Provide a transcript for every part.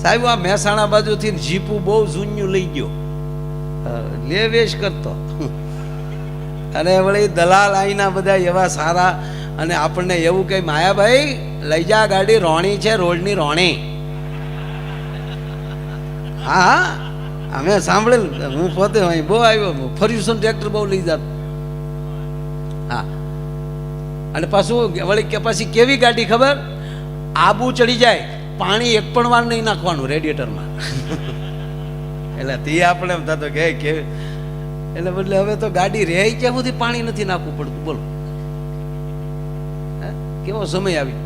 સાહેબ આ મહેસાણા બાજુથી જીપું બહુ જૂન્યું લઈ ગયો, લે વેશ કરતો, અને વળી દલાલ આઈના બધા એવા સારા, અને આપણને એવું કહે માયાભાઈ લઈ જા ગાડી, રોણી છે રોડની રોણી. હા અમે સાંભળેલું, હું પોતે અહીં બહુ આવ્યો, ફર્યુસન ટ્રેક્ટર બહુ લઈ જાત. હા અને પાછું વળી કે પછી કેવી ગાડી ખબર, આબુ ચડી જાય પાણી એક પણ વાર નહીં નાખવાનું રેડિયેટરમાં. એટલે તે આપણે એમ થતો કે એટલે બદલે હવે તો ગાડી રહે ક્યાં સુધી પાણી નથી નાખવું પડતું. બોલો કેવો સમય આવી.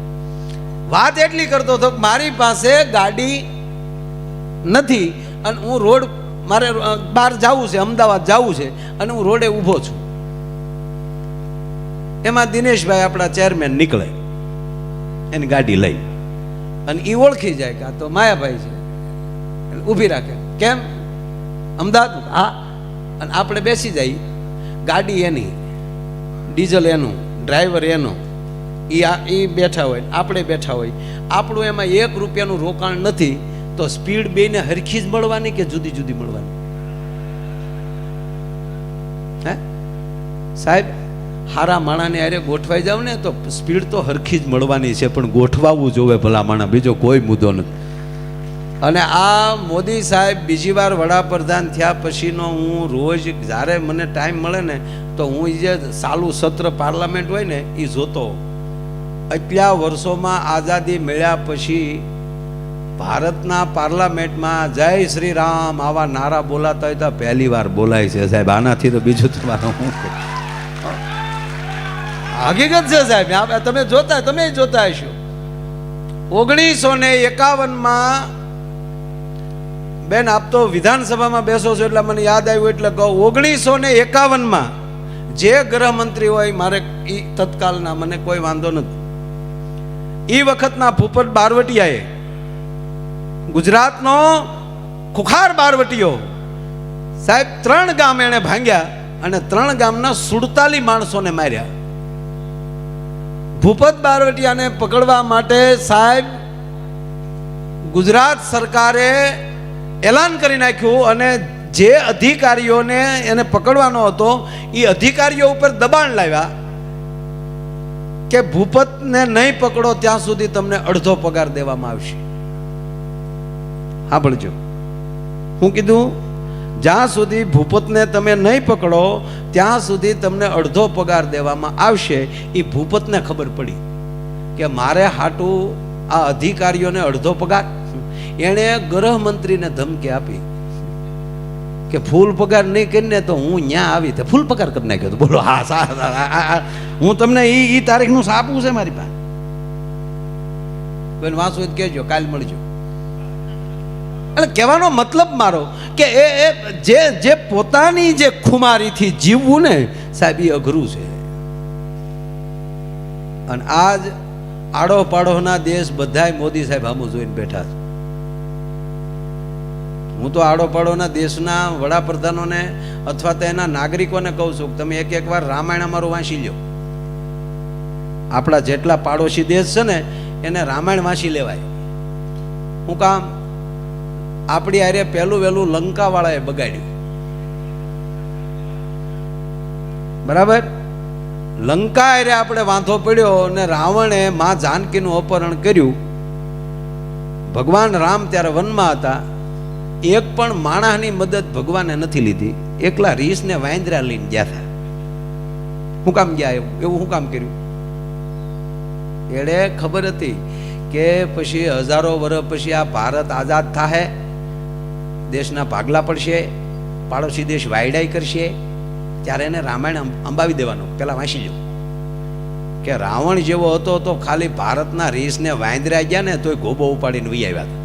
વાત એટલી કરતો હતો કે મારી પાસે ગાડી નથી અને હું રોડ, મારે બહાર જવું છે, અમદાવાદ જવું છે, અને હું રોડે ઊભો છું. એમાં દિનેશભાઈ આપણા ચેરમેન નીકળે એની ગાડી લઈ, અને એ ઓળખી જાય કે આ તો માયાભાઈ છે, ઊભી રાખે. કેમ અમદાવાદ? હા. અને આપણે બેસી જઈએ, ગાડી એની, ડીઝલ એનું, ડ્રાઈવર એનો, એ બેઠા હોય, આપણે બેઠા હોય, આપણું એમાં 1 રૂપિયાનું રોકાણ નથી, તો સ્પીડ બેને હરખી જ મળવાની કે જુદી જુદી મળવાની? હે સાહેબ, હારા માણાને અરે ગોઠવાઈ જાવ ને તો સ્પીડ તો હરખી જ મળવાની છે, પણ ગોઠવાવું જોવે ભલા માણા, બીજો કોઈ મુદ્દો નથી. અને આ મોદી સાહેબ બીજી વાર વડાપ્રધાન થયા પછીનો હું રોજ જ્યારે મને ટાઈમ મળે ને તો હું જે ચાલુ સત્ર પાર્લામેન્ટ હોય ને એ જોતો. આટલા વર્ષોમાં આઝાદી મળ્યા પછી ભારતના પાર્લામેન્ટમાં જય શ્રી રામ આવા નારા બોલાતા હોય તો પહેલી વાર બોલાય છે સાહેબ. આનાથી તો બીજું તમારું શું હકીકત છે સાહેબ, તમે જોતા હશો. 1951માં બેન, આપ તો વિધાનસભામાં બેસો છો એટલે મને યાદ આવ્યું એટલે કહું, 1951માં જે ગૃહમંત્રી હોય મારે એ તત્કાલના, મને કોઈ વાંધો નથી, એ વખતના ભૂપત બારવટિયાએ, ગુજરાતનો ખુખાર બારવટીયો સાહેબ, 3 ગામ એને ભાંગ્યા અને 3 ગામના 47 માણસોને માર્યા. ભૂપત બારવટિયાને પકડવા માટે સાહેબ ગુજરાત સરકારે એલાન કરી નાખ્યું, અને જે અધિકારીઓને એને પકડવાનો હતો એ અધિકારીઓ ઉપર દબાણ લાવ્યા કે ભૂપતને નહીં પકડો ત્યાં સુધી તમને અડધો પગાર દેવામાં આવશે. હા ભણજો, હું કીધું જ્યાં સુધી ભૂપતને તમે નહીં પકડો ત્યાં સુધી તમને અડધો પગાર દેવામાં આવશે. એ ભૂપતને ખબર પડી કે મારે હાટું આ અધિકારીઓને અડધો પગાર. એણે ગૃહમંત્રીને ધમકી આપી કે ફૂલ પગાર નહીં કરીને તો હું ન્યા આવી તો ફૂલ પગાર કરી નાખ્યો. બોલો હા, હું તમને ઈ તારીખનું સાપું છે મારી પાસે. બેન વાંચો કહેજો, કાલ મળજો. એટલે કહેવાનો મતલબ મારો કે જે પોતાની જે ખુમારીથી જીવવું ને સાહેબ એ અઘરું છે. અને આજ આડો પાડોના દેશ બધાય મોદી સાહેબ આમ જોઈને બેઠા છે. હું તો આડો પાડોના દેશના વડાપ્રધાનોને અથવા તો એના નાગરિકોને કહું છું કે તમે એક વાર રામાયણ અમારું વાંચી લો. આપણા જેટલા પાડોશી દેશ છે ને એને રામાયણ વાંચી લેવાય. હું કામ, આપણી આરે પહેલું વહેલું લંકા વાળાએ બગાડ્યું. બરાબર, લંકા આરે આપણે વાંધો પડ્યો અને રાવણે માં જાનકીનું અપહરણ કર્યું. ભગવાન રામ ત્યારે વનમાં હતા, એક પણ માણસની મદદ ભગવાને નથી લીધી, એકલા રીસ ને વાંદરા લઈને ગયા હતા. શું કામ ગયા? એવું શું કામ કર્યું? એણે ખબર હતી કે પછી હજારો વર્ષ પછી આ ભારત આઝાદ થાહે, દેશના ભાગલા પડશે, પાડોશી દેશ વાયડાઈ કરશે, ત્યારે એને રામાયણ અંબાવી દેવાનું. પેલા વાંચી લો કે રાવણ જેવો હતો તો ખાલી ભારતના રીસને વાંદરા ગયા ને તોય ગોબો ઉપાડીને વહી આવ્યા હતા.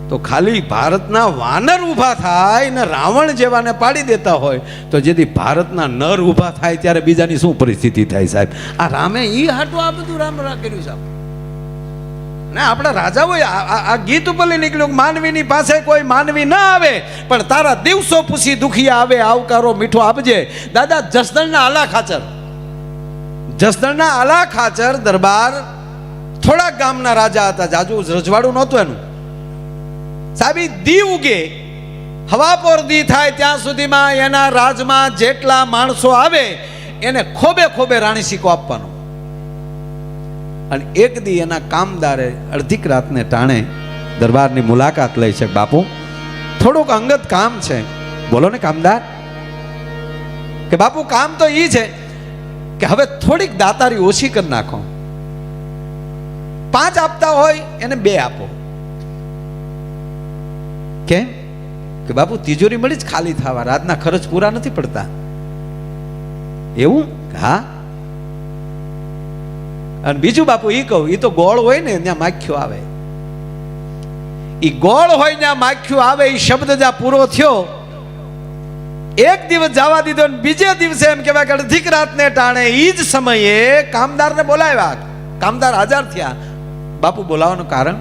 તો ખાલી ભારતના વાનર ઊભા થાય ને રાવણ જેવાને પાડી દેતા હોય તો જેથી ભારતના નર ઊભા થાય ત્યારે બીજાની શું પરિસ્થિતિ થાય સાહેબ? આ રામે ઈ હાટું આ બધું રામ કર્યું સાહેબ. ને આપણા રાજાઓ આ ગીત ઉપર નીકળ્યું, માનવીની પાસે કોઈ માનવી ના આવે પણ તારા દિવસો પૂછી દુખિયા આવે, આવકારો મીઠો આપજે. દાદા જસદણના આલા ખાચર, જસદણના આલા ખાચર દરબાર થોડા ગામના રાજા હતા, જાજુ રજવાડું નહોતું એનું. સાહેબ ઈ દી ઉગે, હવા પર દી થાય ત્યાં સુધીમાં એના રાજમાં જેટલા માણસો આવે એને ખોબે ખોબે રાણી સિક્કો આપવાનો. અને એક દી એના કામદારે અડધીક રાતને ટાણે દરબારની મુલાકાત લઈ છે. બાપુ થોડુંક અંગત કામ છે, બોલો ને કામદાર. કે બાપુ કામ તો ઈ છે કે હવે થોડીક દાતારી ઓછી કરી નાખો, 5 આપતા હોય એને 2 આપો. કેમ? કે બાપુ તિજોરી મળી જ ખાલી થવા, રાતના ખર્ચ પૂરા નથી પડતા. એવું? હા. અને બીજું બાપુ ઈ કહું, ઈ તો ગોળ હોય ને ત્યાં માખ્યો આવે, ઈ ગોળ હોય ત્યાં માખ્યું આવે. ઈ શબ્દ જ્યાં પૂરો થયો, એક દિવસ જવા દીધો ને બીજે દિવસે એમ કહેવાય કે અડધીક રાતને ટાણે ઈ જ સમયે કામદારને બોલાવ્યા. કામદાર હાજર થયા. બાપુ બોલાવવાનું કારણ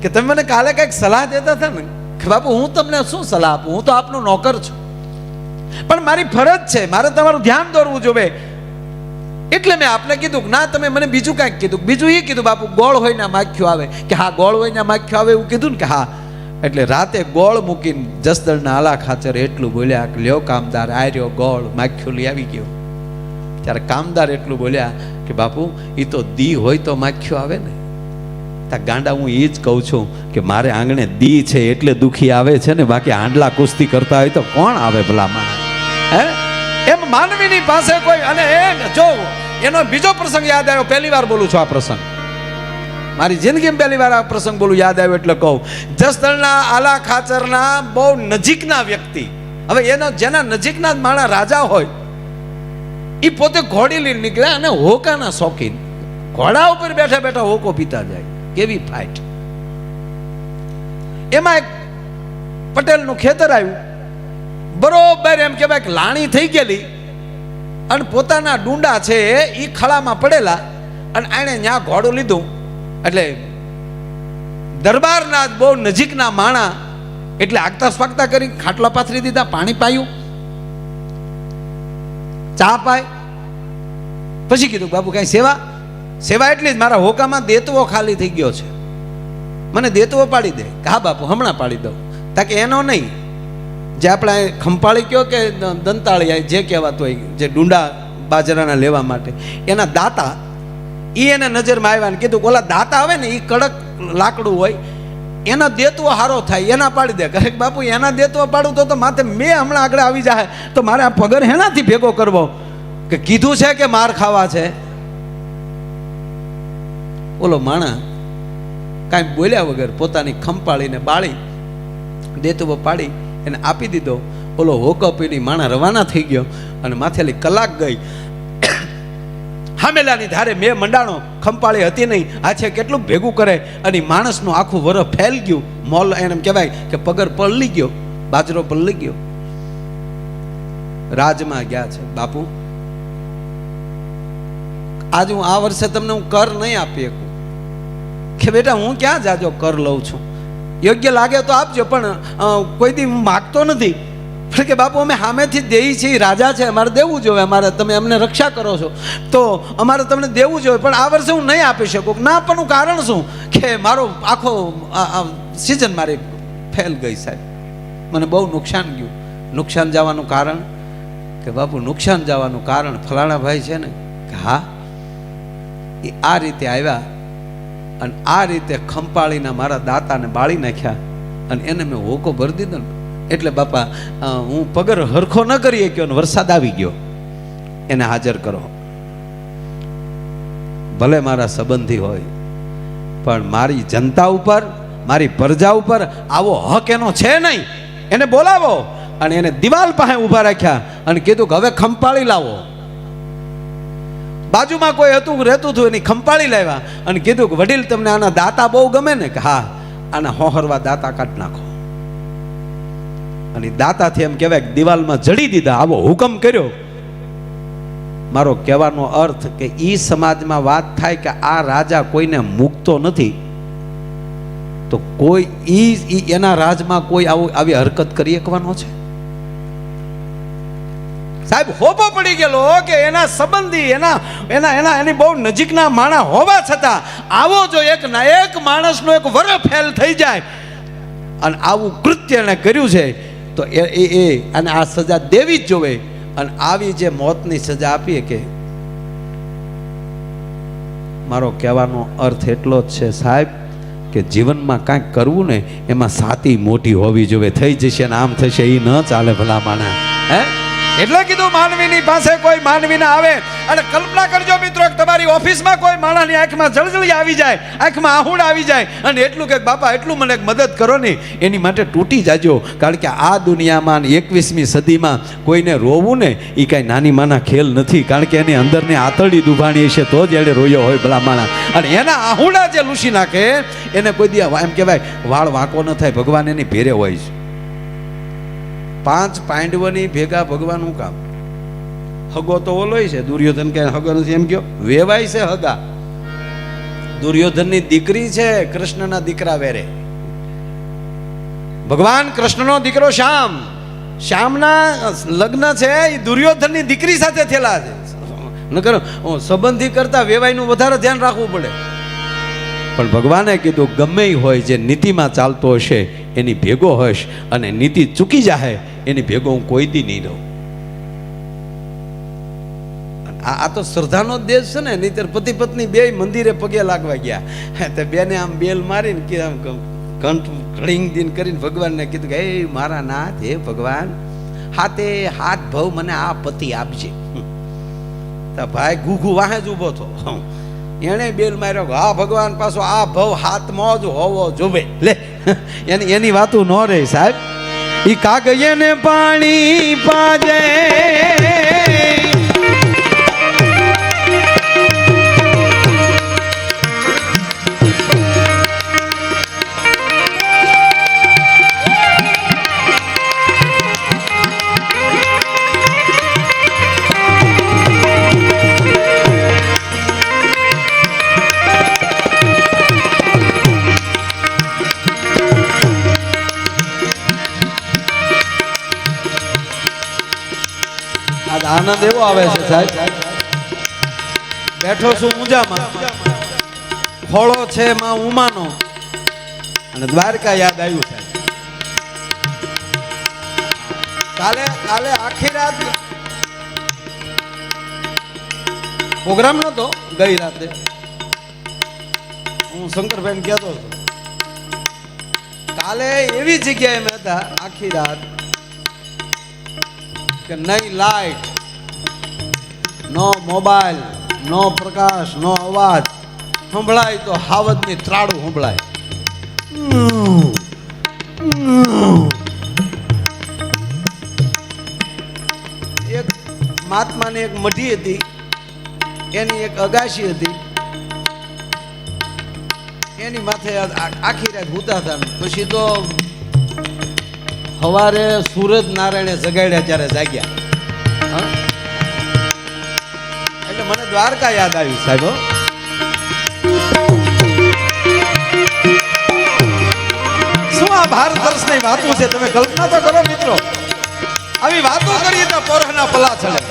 કે તમે મને કાલે કઈક સલાહ દેતા હતા ને કે બાપુ હું તમને શું સલાહ આપું, હું તો આપનો નોકર છું, પણ મારી ફરજ છે, મારે તમારું ધ્યાન દોરવું જોઈએ, એટલે મેં આપને કીધું કે ના તમે મને બીજું કાંઈક કીધું. બીજું એ કીધું બાપુ ગોળ હોય ને માખ્યું આવે. કે હા ગોળ હોય ને માખ્યું આવે એવું કીધું ને. કે હા. એટલે રાતે ગોળ મૂકીને જસદણના આલા ખાચર એટલું બોલ્યા કે લ્યો કામદાર, આ રહ્યો ગોળ, માખ્યું લઈ આવી ગયો. ત્યારે કામદાર એટલું બોલ્યા કે બાપુ એ તો દી હોય તો માખ્યું આવે ને. તા ગાંડા હું એ જ કહું છું કે મારે આંગણે દી છે એટલે દુખી આવે છે ને, બાકી આંડલા કુસ્તી કરતા હોય તો કોણ આવે ભલા માણસ? હે એમ માનવીની પાસે કોઈ. અને એ જો એનો બીજો પ્રસંગ યાદ આવ્યો, પહેલી વાર બોલું છું આ પ્રસંગ, મારી જિંદગીમાં પહેલી વાર આ પ્રસંગ બોલું, યાદ આવ્યો એટલે કહું. જસદણના આલા ખાચરના બહુ નજીકના વ્યક્તિ, હવે એનો જેના નજીકના જ માણસ રાજા હોય, એ પોતે ઘોડી લઈને નીકળ્યા અને હોકાના શોખીન, ઘોડા ઉપર બેઠા બેઠા હોકો પીતા જાય. કેવી ફાઇટ! એમાં એક પટેલનું ખેતર આવ્યું, બરોબર એમ કહેવાય કે લાણી થઈ ગયેલી, અને પોતાના ડુંડા છે એ ખળામાં પડેલા, અને આણે ત્યાં ઘોડું લીધું. એટલે દરબારના બહુ નજીકના માણા એટલે આગતા સ્વાગતા કરી ખાટલા પાથરી દીધા, પાણી પાયું, ચા પાય. પછી કીધું બાપુ કઈ સેવા? સેવા એટલી જ, મારા હોકામાં દેતવો ખાલી થઈ ગયો છે, મને દેતવો પાડી દે. હા બાપુ હમણાં પાડી દઉં. તાકે એનો નહીં, જે આપણે ખંપાળી કયો કે દંતાળી જે કહેવાતો હોય, જે ડુંડા બાજરાના લેવા માટે એના દાતા, એ એને નજરમાં આવ્યા ને કીધું ઓલા દાતા આવે ને એ કડક લાકડું હોય, એનો દેતવો હારો થાય, એના પાડી દે. કહે બાપુ એના દેતવો પાડું તો માથે મેં હમણાં આગળ આવી જાય તો મારે આ પગર હેનાથી ભેગો કરવો? કે કીધું છે કે માર ખાવા છે? ઓલો માણા કાંઈ બોલ્યા વગર પોતાની ખંપાળીને બાળી દેતવો પાડી એને આપી દીધો. ઓલો હોકો પીડી માણા રવાના થઈ ગયો, અને માથેલી કલાક ગઈ. હામેલાની ધારે મેં મંડાણો, ખંપાળી હતી નહીં, આ છે કેટલું ભેગું કરે, અને માણસનું આખું વરફ ફેલ ગયું. મોલ એને કહેવાય કે પગર પલળી ગયો, બાજરો પલળી ગયો. રાજમાં ગયા છે. બાપુ આજ હું આ વર્ષે તમને હું કર નહીં આપી શકું. કે બેટા હું ક્યાં જાજો કર લઉં છું, યોગ્ય લાગે તો આપજો, પણ કોઈ દી હું માગતો નથી. કે બાપુ અમે સામેથી દેઈ છીએ, રાજા છે, અમારે દેવું જોઈએ, અમારે તમે અમને રક્ષા કરો છો તો અમારે તમને દેવું જોઈએ, પણ આ વર્ષે હું નહીં આપી શકું. ના આપવાનું કારણ શું? કે મારો આખો સિઝન મારી ફેલ ગઈ સાહેબ, મને બહુ નુકસાન ગયું. નુકસાન જવાનું કારણ? કે બાપુ નુકસાન જવાનું કારણ ફલાણા ભાઈ છે ને. કે હા, એ આ રીતે આવ્યા અને આ રીતે ખંપાળીના મારા દાતાને બાળી નાખ્યા, અને એને મેં હોકો ભરી દીધો ને. એટલે બાપા હું પગર હરખો ન કરી શક્યો ને વરસાદ આવી ગયો, એને હાજર કરો. ભલે મારા સંબંધી હોય, પણ મારી જનતા ઉપર, મારી પ્રજા ઉપર આવો હક એનો છે નહીં. એને બોલાવો અને એને દિવાલ પાસે ઊભા રાખ્યા અને કીધું કે હવે ખંપાળી લાવો. બાજુમાં કોઈ હતું રહેતું હતું, એની ખંપાળી લાવ્યા અને કીધું કે વડીલ તમને આના દાતા બહુ ગમે ને? કે હા, આના હોહરવા દાતા કાઢ નાખો. અને દાતાથી એમ કહેવાય કે દિવાલમાં જડી દીધા. આવો હુકમ કર્યો. મારો કહેવાનો અર્થ કે ઈ સમાજમાં વાત થાય કે આ રાજા કોઈને મૂકતો નથી, તો કોઈ ઈ એના રાજમાં કોઈ આવી હરકત કરી શકવાનો છે? સાહેબ હોપો પડી ગયેલો કે એના સંબંધી, એની બહુ નજીકના માણસ હોવા છતાં આવો જો એક માણસનો એક વર ફેલ થઈ જાય અને આવું કૃત્ય એણે કર્યું છે તો એ અને આ સજા દેવી જ જોવે. અને આવી જે મોતની સજા આપીએ કે મારો કહેવાનો અર્થ એટલો જ છે સાહેબ કે જીવનમાં કાંઈક કરવું ને એમાં સાતી મોટી હોવી જોઈએ. થઈ જશે ને આમ થશે એ ન ચાલે ભલા માણા. હે એટલે કીધું માનવીની પાસે કોઈ માનવી ના આવે. અને કલ્પના કરજો મિત્રો તમારી ઓફિસમાં કોઈ માણસની આંખમાં જળજળી આવી જાય, આંખમાં આહુડ આવી જાય અને એટલું કે બાપા એટલું મને મદદ કરો ને, એની માટે તૂટી જાજો. કારણ કે આ દુનિયામાં 21મી સદીમાં કોઈને રોવું ને એ કાંઈ નાની માના ખેલ નથી. કારણ કે એની અંદરની આતરડી દુભાણી છે તો જ એને રોયો હોય ભલા માણા. અને એના આહુડા જે લૂસી નાખે એને કોઈ દી એમ કહેવાય વાળ વાંકો ન થાય, ભગવાન એની ભેરે હોય છે. 5 પાંડવોની ભેગા ભગવાનનું કામ. હગો તો ઓલો છે દુર્યોધન, કે હગો નથી એમ કયો, વેવાય છે હગા. દુર્યોધનની દીકરી છે કૃષ્ણના દીકરા વેરે. ભગવાન કૃષ્ણનો દીકરો શ્યામ, શ્યામના લગ્ન છે એ દુર્યોધનની દીકરી સાથે થયેલા છે. નકર સંબંધી કરતા વેવાયનું વધારે ધ્યાન રાખવું પડે. પણ ભગવાને કીધું ગમે હોય જે નીતિમાં ચાલતો હશે એની ભેગો હશ, અને નીતિ ચૂકી જાય એની ભેગો હું કોઈ દી નહીં રહું. આ તો શ્રદ્ધાનો દેશ છે ને. નહીતર પતિ પત્ની બે મંદિરે પગે લાગવા ગયા તે બેને આમ બેલ મારીને કે આમ કંઠ રિંગ દીન કરીને ભગવાનને કીધું કે હે મારા નાથ, હે ભગવાન હાથે હાથ ભવ મને આ પતિ આપજે. તા ભાઈ ઘૂઘુ વાહે જ ઊભો થો. એણે બેલ માર્યો, હા ભગવાન પાછો આ ભવ હાથમાં જ હોવો જોવે. લે એની વાતું ન રહે સાહેબ. ઈ કાગયને પાણી પાજે આનંદ એવો આવે છે સાહેબ. બેઠો છું ઊંઝામાં, ખોળો છે માં ઉમાનો અને દ્વારકા યાદ આવ્યું સાહેબ. કાલે આખી રાત પ્રોગ્રામ નતો, ગઈ રાતે હું શંકરભાઈ કહેતો હતો. કાલે એવી જગ્યાએ મેં હતા આખી રાત કે નહીં લાઈટ, નો મોબાઈલ, નો પ્રકાશ, નો અવાજ. સંભળાય તો હાવજની ત્રાડું સંભળાય. એક મહાત્માની એક મઢી હતી, એની એક અગાશી હતી, એની માથે આખી રાત હુતા હતા. પછી તો સવારે સૂરજ નારાયણે જગાડ્યા ત્યારે જાગ્યા. એટલે મને દ્વારકા યાદ આવ્યું સાહેબ. શું આ ભારત વર્ષની વાતો છે, તમે કલ્પના તો કરો મિત્રો. આવી વાતો કરીએ તો પોરના પલા ચડે.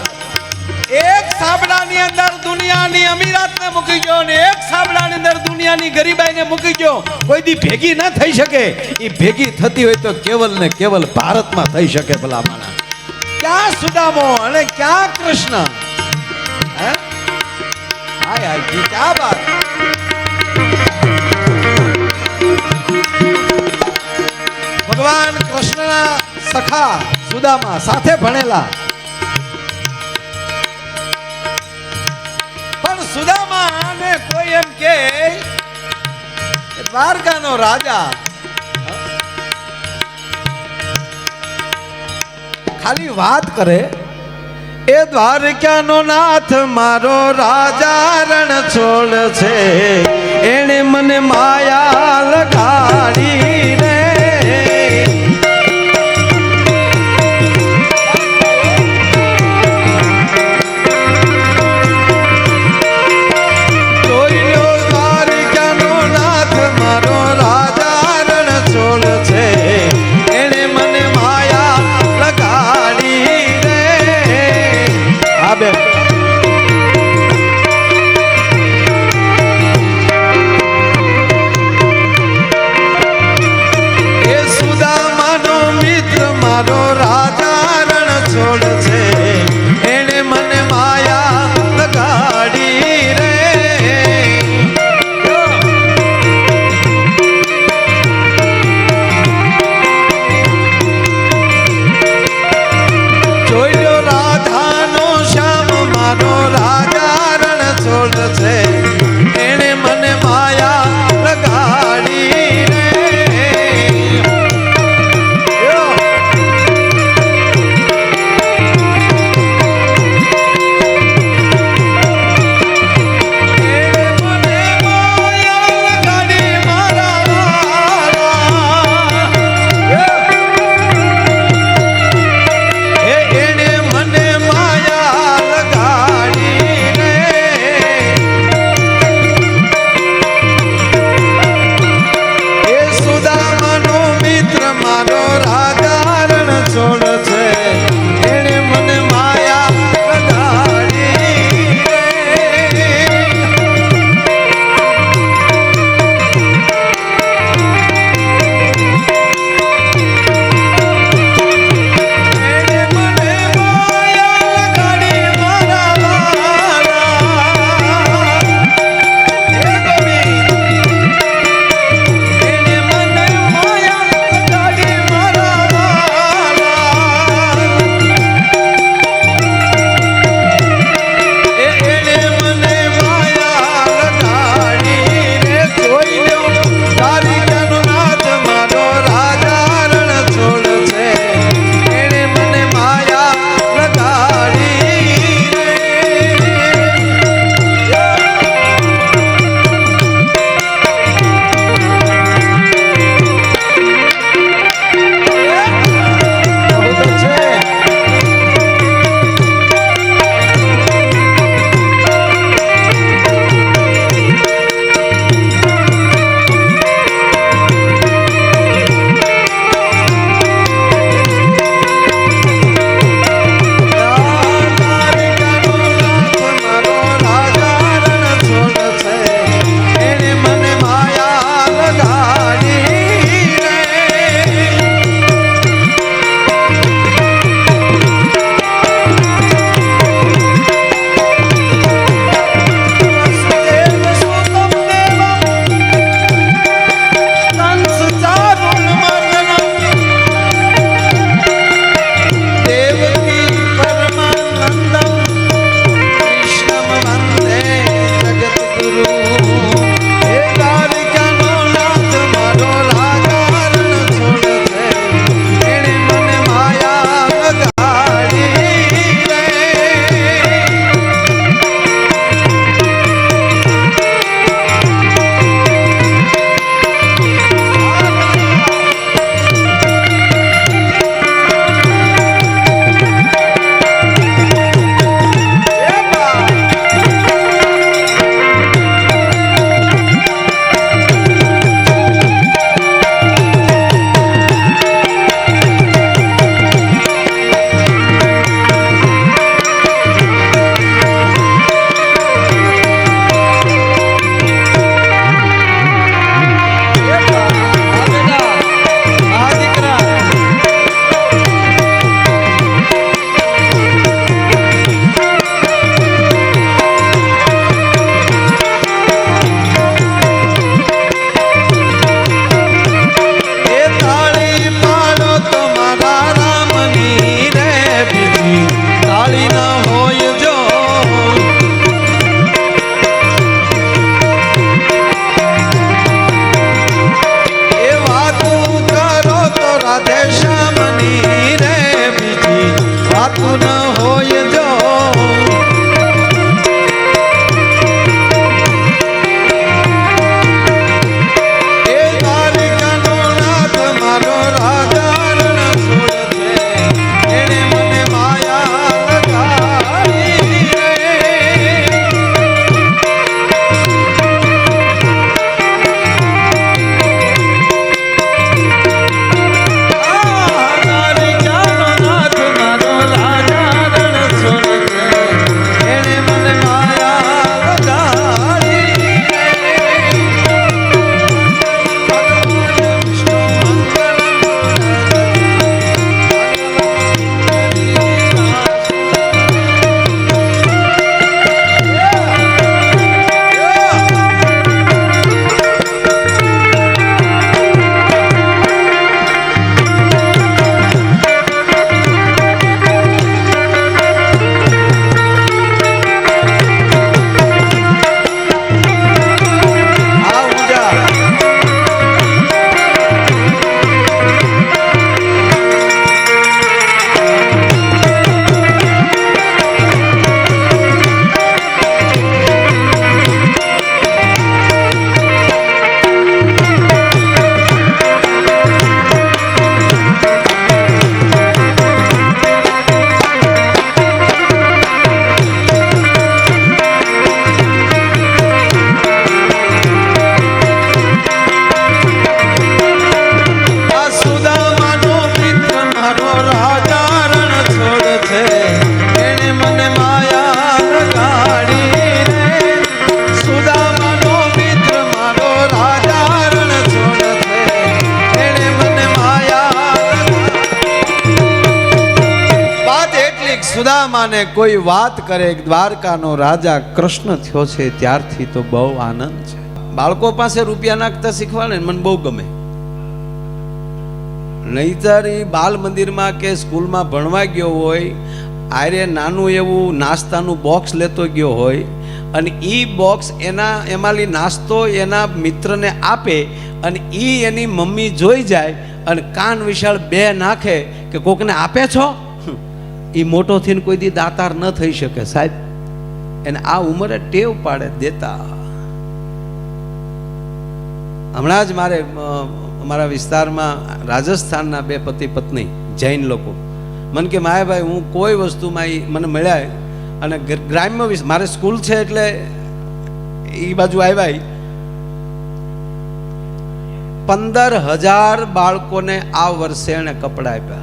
એક સાબડાની અંદર દુનિયાની અમીરાતને મૂકી ગયો અને એક સાબડાની અંદર દુનિયાની ગરીબાઈને મૂકી ગયો. કોઈ દી ભેગી ના થઈ શકે. એ ભેગી થતી હોય તો કેવલ ને કેવલ ભારતમાં થઈ શકે. ભલા માણા, ક્યાં સુદામો અને ક્યાં કૃષ્ણ. હે હાય હાય જી ક્યાં બાત. ભગવાન કૃષ્ણના સખા સુદામા સાથે ભણેલા. સુદામા ને કોઈ એમ કે દ્વારકાનો રાજા ખાલી વાત કરે, એ દ્વારકાનો નાથ મારો રાજા રણ છોડ છે, એને મને માયા લગાડી રે. થાતું ન હોય જો સુદામાને કોઈ વાત કરે દ્વારકાનો રાજા કૃષ્ણ થયો છે ત્યારથી તો બહુ આનંદ છે. બાળકો પાસે રૂપિયા નાખતા શીખવાડે મને બહુ ગમે. નહીતર બાલ મંદિરમાં કે સ્કૂલમાં ભણવા ગયો હોય, આરે નાનું એવું નાસ્તાનું બોક્સ લેતો ગયો હોય અને એ બોક્સ એમાંથી નાસ્તો એના મિત્રને આપે અને એ એની મમ્મી જોઈ જાય અને કાન વિશાળ બે નાખે કે કોકને આપે છો, એ મોટો થઈને કોઈ દી દાતાર ન થઈ શકે સાહેબ. એને આ ઉંમરે ટેવ પાડે દેતા. હમણાં જ અમારા વિસ્તારમાં રાજસ્થાનના બે પતિ પત્ની જૈન લોકો મને કે માયાભાઈ હું કોઈ વસ્તુમાં મને મળ્યા અને ગ્રામ્ય મારે સ્કૂલ છે એટલે એ બાજુ આવ્યા. 15,000 બાળકોને આ વર્ષે એને કપડા આપ્યા.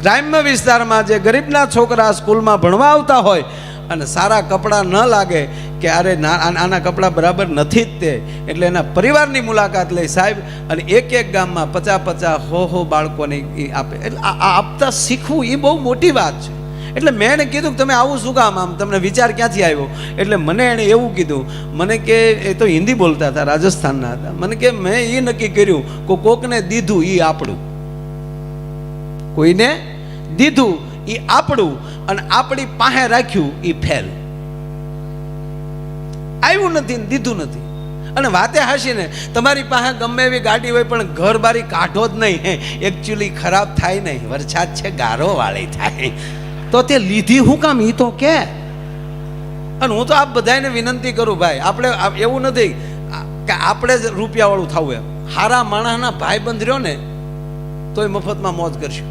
ગ્રામ્ય વિસ્તારમાં જે ગરીબના છોકરા સ્કૂલમાં ભણવા આવતા હોય અને સારા કપડાં ન લાગે કે અરે આના કપડાં બરાબર નથી જ તે, એટલે એના પરિવારની મુલાકાત લઈ સાહેબ અને એક ગામમાં 50 હો બાળકોને આપે. એટલે આ આપતા શીખવું એ બહુ મોટી વાત છે. એટલે મેં એને કીધું કે તમે આવું શું કામ, આમ તમને વિચાર ક્યાંથી આવ્યો? એટલે મને એણે એવું કીધું, મને કે એ તો હિન્દી બોલતા હતા, રાજસ્થાનના હતા. મને કે મેં એ નક્કી કર્યું કે કોકને દીધું એ આપણું, કોઈને દીધું એ આપણું અને આપણી પાસે રાખ્યું એ ફેલ. આવ્યું નથી દીધું નથી. અને વાતે હાશી ને તમારી પાસે ગમે એવી ગાડી હોય પણ ઘર બારી કાઢો જ નહીં, એકચ્યુઅલી ખરાબ થાય નહીં, વરસાદ છે ગારો વાળી થાય તો તે લીધી હું કામ એ તો કે. અને હું તો આપ બધાને વિનંતી કરું ભાઈ, આપણે એવું નથી કે આપણે જ રૂપિયા વાળું થવું એમ. હારા માણસના ભાઈ બંધ રહ્યો ને તોય મફતમાં મોજ કરશું.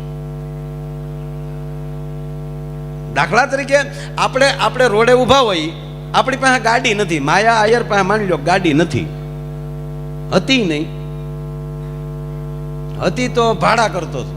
દાખલા તરીકે આપણે રોડે ઊભા હોય, આપણી પાસે ગાડી નથી, માયા આયર પાસે માની લો ગાડી નથી, હતી નહીં, હતી તો ભાડા કરતો હતો.